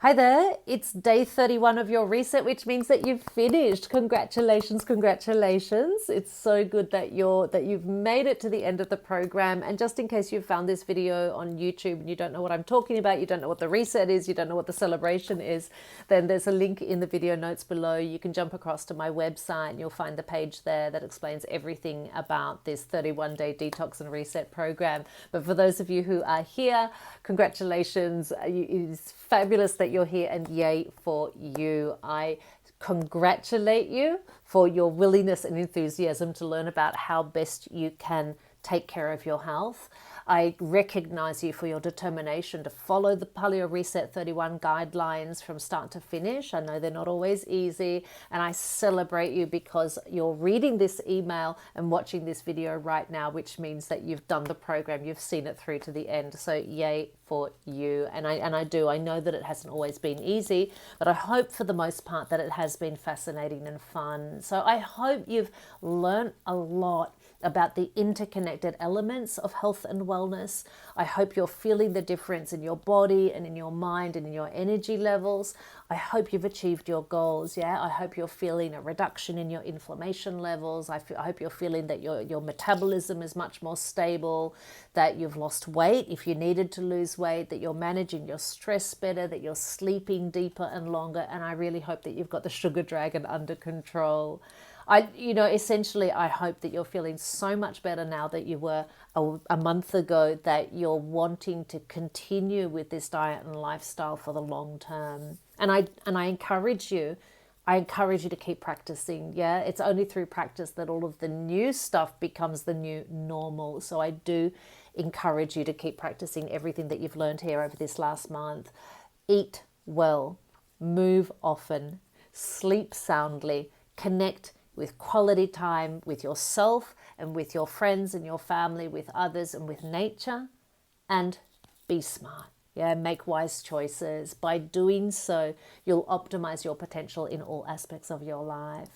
Hi there, it's day 31 of your reset, which means that you've finished. Congratulations, congratulations. It's so good that you've made it to the end of the program. And just in case you found this video on YouTube and you don't know what I'm talking about, you don't know what the reset is, you don't know what the celebration is, then there's a link in the video notes below. You can jump across to my website and you'll find the page there that explains everything about this 31-day detox and reset program. But for those of you who are here, congratulations. It is fabulous that you're here, and yay for you. I congratulate you for your willingness and enthusiasm to learn about how best you can take care of your health. I recognize you for your determination to follow the Paleo Reset 31 guidelines from start to finish. I know they're not always easy, and I celebrate you because you're reading this email and watching this video right now, which means that you've done the program, you've seen it through to the end. So yay for you. And I know that it hasn't always been easy, but I hope for the most part that it has been fascinating and fun. So I hope you've learned a lot about the interconnected elements of health and wellness. I hope you're feeling the difference in your body and in your mind and in your energy levels. I hope you've achieved your goals. Yeah, I hope you're feeling a reduction in your inflammation levels. I hope you're feeling that your metabolism is much more stable, that you've lost weight if you needed to lose weight, that you're managing your stress better, that you're sleeping deeper and longer, and I really hope that you've got the sugar dragon under control. Essentially, I hope that you're feeling so much better now that you were a month ago, that you're wanting to continue with this diet and lifestyle for the long term. And I encourage you to keep practicing. Yeah, it's only through practice that all of the new stuff becomes the new normal. So I do encourage you to keep practicing everything that you've learned here over this last month. Eat well, move often, sleep soundly, connect with quality time with yourself and with your friends and your family, with others and with nature, and be smart. Yeah, make wise choices. By doing so, you'll optimize your potential in all aspects of your life.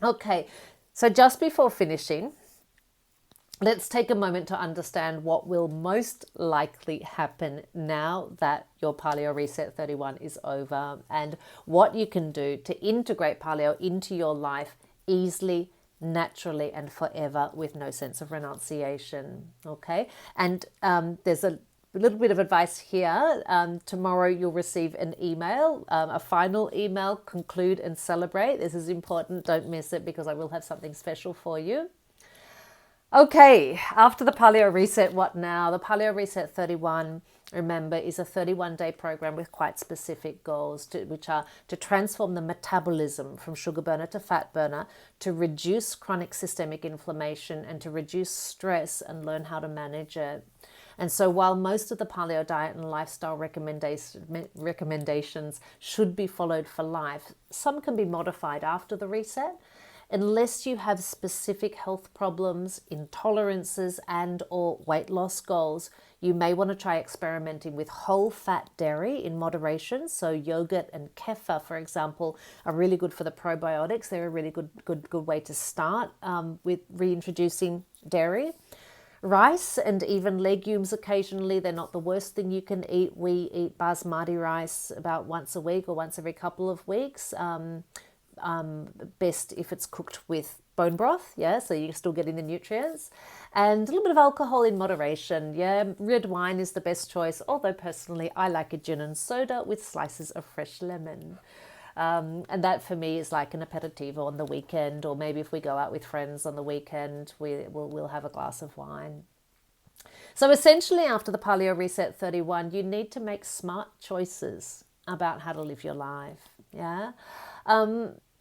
Okay, so just before finishing, let's take a moment to understand what will most likely happen now that your Paleo Reset 31 is over, and what you can do to integrate Paleo into your life easily, naturally, and forever with no sense of renunciation. Okay, and there's a little bit of advice here. Tomorrow you'll receive an email, a final email, conclude and celebrate. This is important. Don't miss it because I will have something special for you. Okay, after the Paleo Reset, what now? The Paleo Reset 31, remember, is a 31-day program with quite specific goals, which are to transform the metabolism from sugar burner to fat burner, to reduce chronic systemic inflammation, and to reduce stress and learn how to manage it. And so while most of the paleo diet and lifestyle recommendations should be followed for life, some can be modified after the reset. Unless you have specific health problems, intolerances, and or weight loss goals, you may want to try experimenting with whole fat dairy in moderation. So yogurt and kefir, for example, are really good for the probiotics. They're a really good way to start with reintroducing dairy. Rice and even legumes occasionally, they're not the worst thing you can eat. We eat basmati rice about once a week or once every couple of weeks. Best if it's cooked with bone broth, yeah, so you're still getting the nutrients. And a little bit of alcohol in moderation, yeah. Red wine is the best choice, although personally I like a gin and soda with slices of fresh lemon. And that for me is like an aperitivo on the weekend, or maybe if we go out with friends on the weekend, we'll have a glass of wine. So essentially, after the Paleo Reset 31, you need to make smart choices about how to live your life, yeah.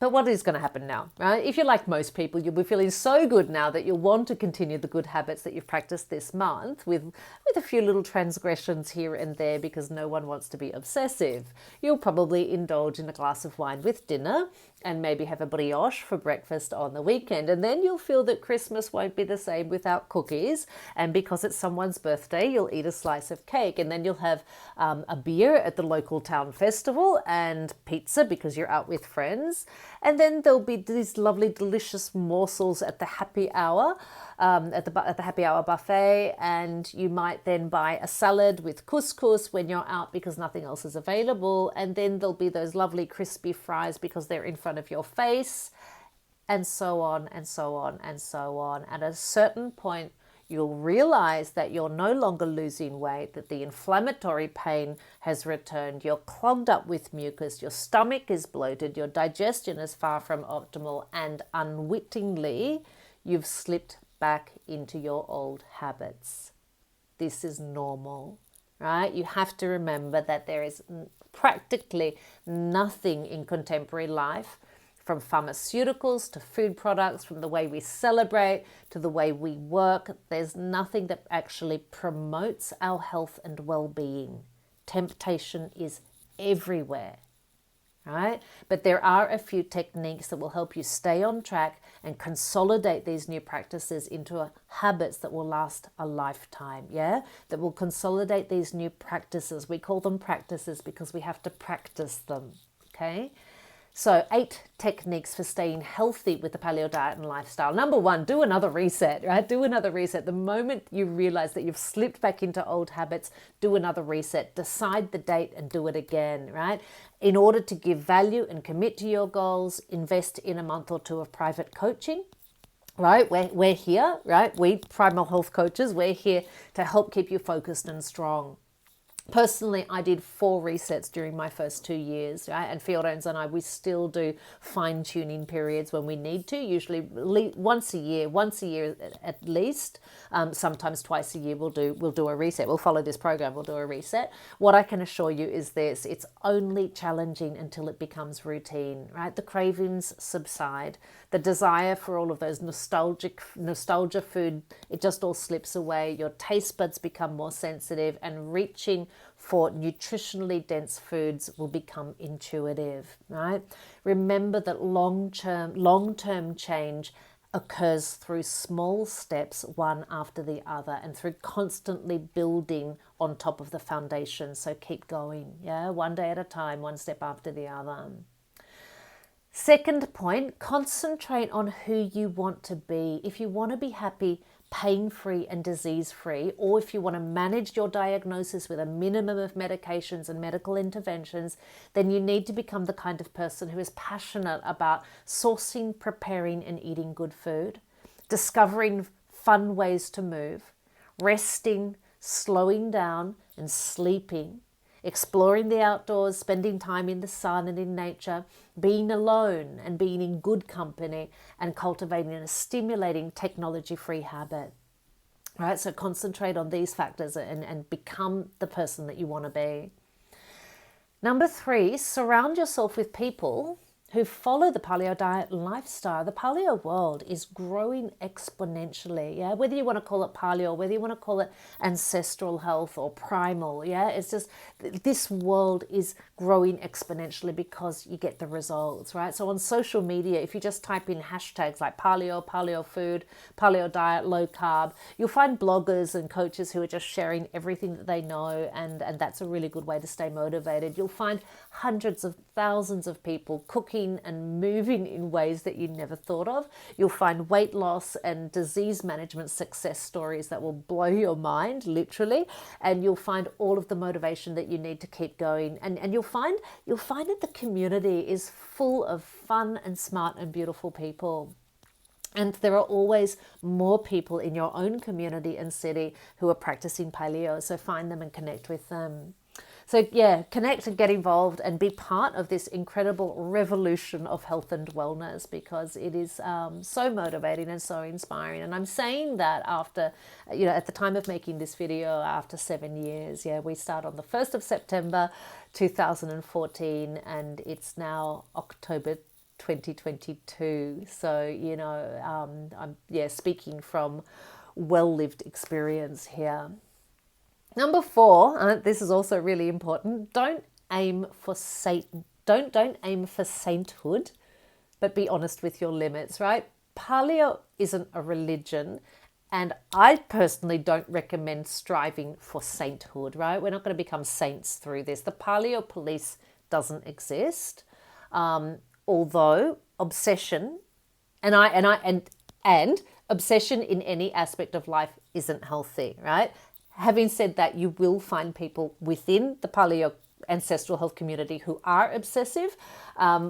But what is going to happen now, right? If you're like most people, you'll be feeling so good now that you'll want to continue the good habits that you've practiced this month with a few little transgressions here and there, because no one wants to be obsessive. You'll probably indulge in a glass of wine with dinner and maybe have a brioche for breakfast on the weekend. And then you'll feel that Christmas won't be the same without cookies. And because it's someone's birthday, you'll eat a slice of cake. And then you'll have a beer at the local town festival and pizza because you're out with friends. And then there'll be these lovely, delicious morsels at the happy hour. at the happy hour buffet, and you might then buy a salad with couscous when you're out because nothing else is available, and then there'll be those lovely crispy fries because they're in front of your face, and so on and so on and so on. At a certain point, you'll realize that you're no longer losing weight, that the inflammatory pain has returned, you're clogged up with mucus, your stomach is bloated, your digestion is far from optimal, and unwittingly, you've slipped back into your old habits. This is normal, right? You have to remember that there is practically nothing in contemporary life, from pharmaceuticals to food products, from the way we celebrate to the way we work. There's nothing that actually promotes our health and well-being. Temptation is everywhere, right? But there are a few techniques that will help you stay on track and consolidate these new practices into habits that will last a lifetime, yeah? That will consolidate these new practices. We call them practices because we have to practice them, okay? So 8 techniques for staying healthy with the paleo diet and lifestyle. Number 1, do another reset, right? Do another reset. The moment you realize that you've slipped back into old habits, do another reset. Decide the date and do it again, right? In order to give value and commit to your goals, invest in a month or 2 of private coaching. Right, we're here, right? We Primal Health Coaches, we're here to help keep you focused and strong. Personally, I did 4 resets during my first 2 years, right? And Fiorenza and I, we still do fine-tuning periods when we need to, usually once a year at least. Sometimes twice a year we'll do a reset. We'll follow this program, we'll do a reset. What I can assure you is this: it's only challenging until it becomes routine, right? The cravings subside. The desire for all of those nostalgia food, it just all slips away. Your taste buds become more sensitive, and reaching for nutritionally dense foods will become intuitive, right? Remember that long-term change occurs through small steps, one after the other, and through constantly building on top of the foundation. So keep going, yeah? One day at a time, one step after the other. Second point, concentrate on who you want to be. If you want to be happy, pain-free and disease-free, or if you want to manage your diagnosis with a minimum of medications and medical interventions, then you need to become the kind of person who is passionate about sourcing, preparing and eating good food, discovering fun ways to move, resting, slowing down and sleeping, exploring the outdoors, spending time in the sun and in nature, being alone and being in good company, and cultivating a stimulating technology-free habit. Right? So concentrate on these factors and become the person that you want to be. Number 3, surround yourself with people who follow the paleo diet and lifestyle. The paleo world is growing exponentially, yeah? Whether you want to call it paleo, whether you want to call it ancestral health or primal, yeah? It's just, this world is growing exponentially because you get the results, right? So on social media, if you just type in hashtags like paleo, paleo food, paleo diet, low carb, you'll find bloggers and coaches who are just sharing everything that they know, and that's a really good way to stay motivated. You'll find hundreds of thousands of people cooking and moving in ways that you never thought of. You'll find weight loss and disease management success stories that will blow your mind, literally, and you'll find all of the motivation that you need to keep going. And you'll find that the community is full of fun and smart and beautiful people. And there are always more people in your own community and city who are practicing paleo, so find them and connect with them. So yeah, connect and get involved and be part of this incredible revolution of health and wellness, because it is so motivating and so inspiring. And I'm saying that after, at the time of making this video, after 7 years. Yeah, we start on the 1st of September 2014, and it's now October 2022. So, I'm speaking from well-lived experience here. Number 4, this is also really important. Don't aim for don't aim for sainthood, but be honest with your limits, right? Paleo isn't a religion, and I personally don't recommend striving for sainthood, right? We're not going to become saints through this. The paleo police doesn't exist, although obsession and obsession in any aspect of life isn't healthy, right? Having said that, you will find people within the paleo ancestral health community who are obsessive.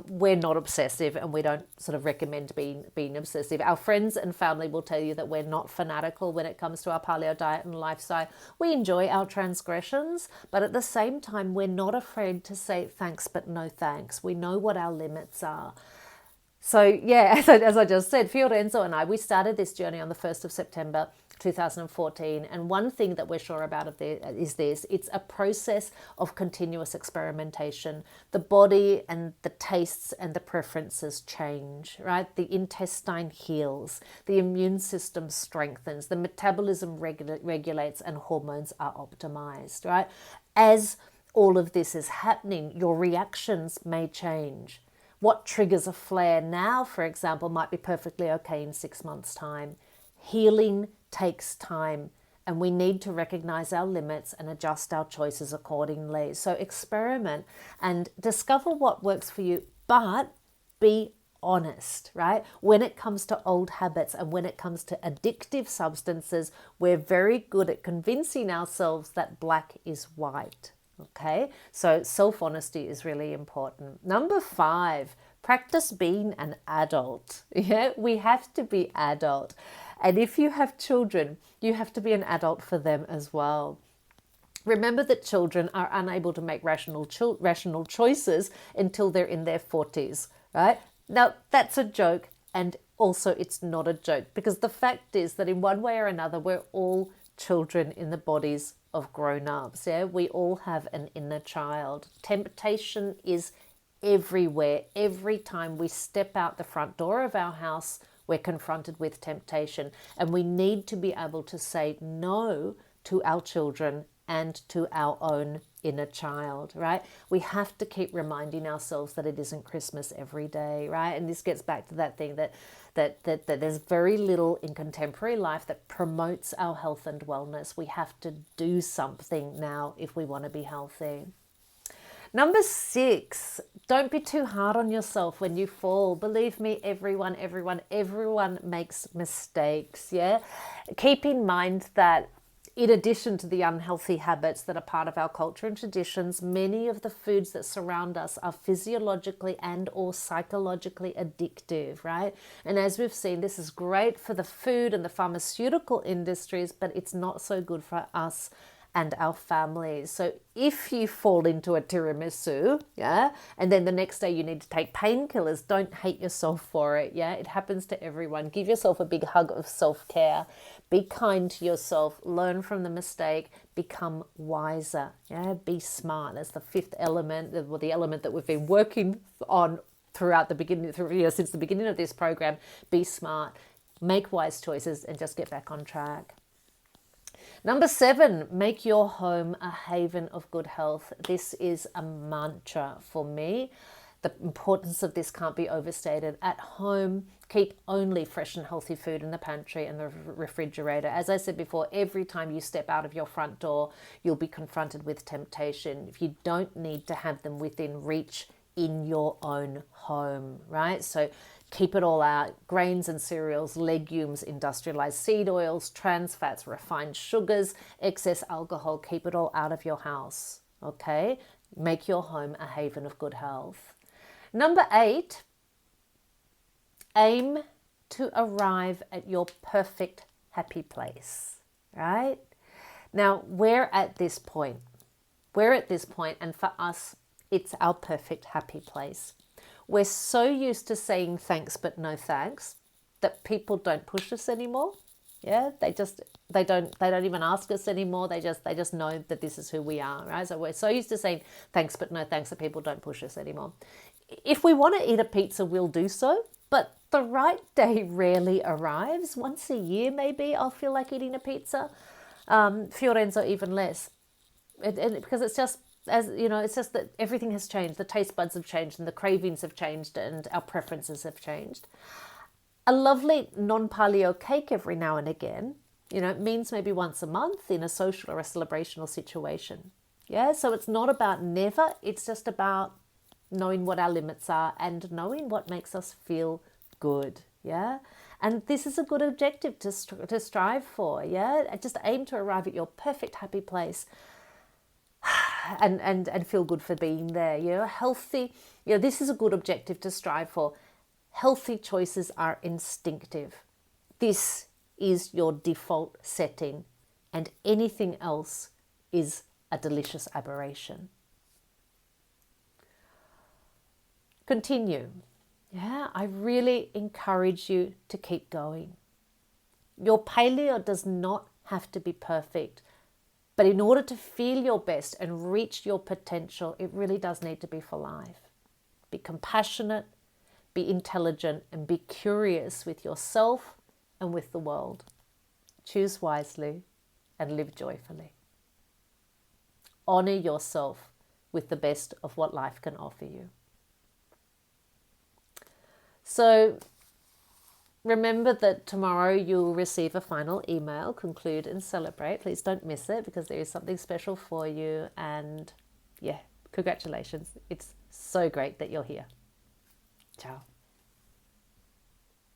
We're not obsessive, and we don't sort of recommend being obsessive. Our friends and family will tell you that we're not fanatical when it comes to our paleo diet and lifestyle. We enjoy our transgressions, but at the same time, we're not afraid to say thanks but no thanks. We know what our limits are. So yeah, as I just said, Fiorenzo and I, we started this journey on the 1st of September 2014. And one thing that we're sure about is this: it's a process of continuous experimentation. The body and the tastes and the preferences change, right? The intestine heals, the immune system strengthens, the metabolism regulates, and hormones are optimized, right? As all of this is happening, your reactions may change. What triggers a flare now, for example, might be perfectly okay in 6 months' time. Healing takes time, and we need to recognize our limits and adjust our choices accordingly. So experiment and discover what works for you, but be honest, right? When it comes to old habits and when it comes to addictive substances, we're very good at convincing ourselves that black is white. Okay, so self-honesty is really important. Number 5, practice being an adult. Yeah, we have to be adult. And if you have children, you have to be an adult for them as well. Remember that children are unable to make rational choices until they're in their 40s, right? Now, that's a joke, and also it's not a joke, because the fact is that in one way or another, we're all children in the bodies of grown-ups. Yeah, we all have an inner child. Temptation is everywhere. Every time we step out the front door of our house, we're confronted with temptation, and we need to be able to say no to our children and to our own inner child, right? We have to keep reminding ourselves that it isn't Christmas every day, right? And this gets back to that thing that there's very little in contemporary life that promotes our health and wellness. We have to do something now if we want to be healthy. Number 6, don't be too hard on yourself when you fall. Believe me, everyone makes mistakes, yeah? Keep in mind that in addition to the unhealthy habits that are part of our culture and traditions, many of the foods that surround us are physiologically and or psychologically addictive, right? And as we've seen, this is great for the food and the pharmaceutical industries, but it's not so good for us and our families. So if you fall into a tiramisu, yeah, and then the next day you need to take painkillers, don't hate yourself for it, yeah? It happens to everyone. Give yourself a big hug of self-care. Be kind to yourself. Learn from the mistake. Become wiser, yeah? Be smart. That's the 5th element, the element that we've been working on throughout the beginning, since the beginning of this program. Be smart, make wise choices, and just get back on track. Number 7, make your home a haven of good health. This is a mantra for me. The importance of this can't be overstated. At home, keep only fresh and healthy food in the pantry and the refrigerator. As I said before, every time you step out of your front door, you'll be confronted with temptation. If you don't need to have them within reach in your own home, right? So keep it all out. Grains and cereals, legumes, industrialized seed oils, trans fats, refined sugars, excess alcohol, keep it all out of your house, okay? Make your home a haven of good health. Number 8, aim to arrive at your perfect happy place, right? Now, we're at this point. And for us, it's our perfect happy place. We're so used to saying thanks but no thanks that people don't push us anymore. Yeah, they don't even ask us anymore. They just know that this is who we are, right? So we're so used to saying thanks but no thanks that people don't push us anymore. If we want to eat a pizza, we'll do so, but the right day rarely arrives. Once a year, maybe I'll feel like eating a pizza. Fiorenzo even less, because it's just, as you know, it's just that everything has changed. The taste buds have changed, and the cravings have changed, and our preferences have changed. A lovely non-paleo cake every now and again, it means maybe once a month in a social or a celebrational situation. Yeah, so it's not about never. It's just about knowing what our limits are and knowing what makes us feel good. Yeah, And this is a good objective to strive for, yeah? Just aim to arrive at your perfect happy place and feel good for being there, you know? Healthy, you know, this is a good objective to strive for. Healthy choices are instinctive. This is your default setting, and anything else is a delicious aberration. Continue. Yeah, I really encourage you to keep going. Your paleo does not have to be perfect, but in order to feel your best and reach your potential, it really does need to be for life. Be compassionate, be intelligent, and be curious with yourself and with the world. Choose wisely and live joyfully. Honor yourself with the best of what life can offer you. So remember that tomorrow you'll receive a final email, conclude and celebrate. Please don't miss it, because there is something special for you. And yeah, congratulations. It's so great that you're here. Ciao.